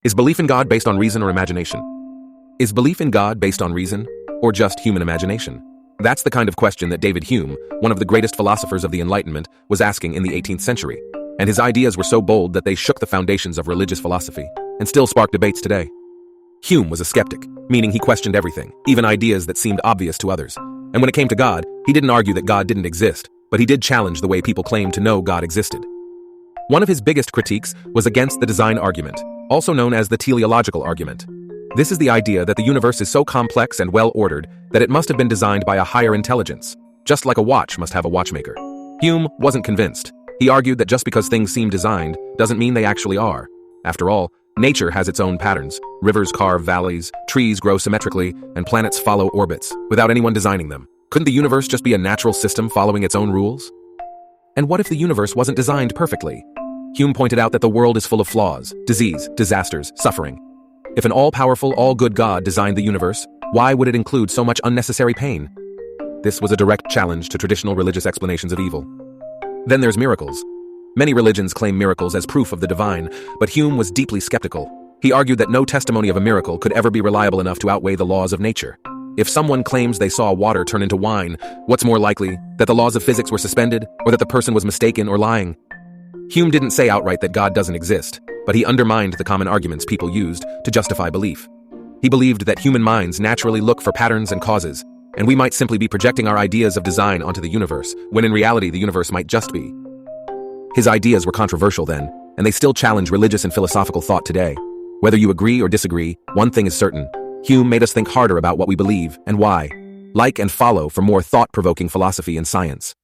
Is belief in God based on reason or imagination? Is belief in God based on reason, or just human imagination? That's the kind of question that David Hume, one of the greatest philosophers of the Enlightenment, was asking in the 18th century, and his ideas were so bold that they shook the foundations of religious philosophy, and still spark debates today. Hume was a skeptic, meaning he questioned everything, even ideas that seemed obvious to others. And when it came to God, he didn't argue that God didn't exist, but he did challenge the way people claimed to know God existed. One of his biggest critiques was against the design argument, also known as the teleological argument. This is the idea that the universe is so complex and well-ordered that it must have been designed by a higher intelligence, just like a watch must have a watchmaker. Hume wasn't convinced. He argued that just because things seem designed doesn't mean they actually are. After all, nature has its own patterns. Rivers carve valleys, trees grow symmetrically, and planets follow orbits, without anyone designing them. Couldn't the universe just be a natural system following its own rules? And what if the universe wasn't designed perfectly? Hume pointed out that the world is full of flaws, disease, disasters, suffering. If an all-powerful, all-good God designed the universe, why would it include so much unnecessary pain? This was a direct challenge to traditional religious explanations of evil. Then there's miracles. Many religions claim miracles as proof of the divine, but Hume was deeply skeptical. He argued that no testimony of a miracle could ever be reliable enough to outweigh the laws of nature. If someone claims they saw water turn into wine, what's more likely, that the laws of physics were suspended, or that the person was mistaken or lying? Hume didn't say outright that God doesn't exist, but he undermined the common arguments people used to justify belief. He believed that human minds naturally look for patterns and causes, and we might simply be projecting our ideas of design onto the universe, when in reality the universe might just be. His ideas were controversial then, and they still challenge religious and philosophical thought today. Whether you agree or disagree, one thing is certain: Hume made us think harder about what we believe and why. Like and follow for more thought-provoking philosophy and science.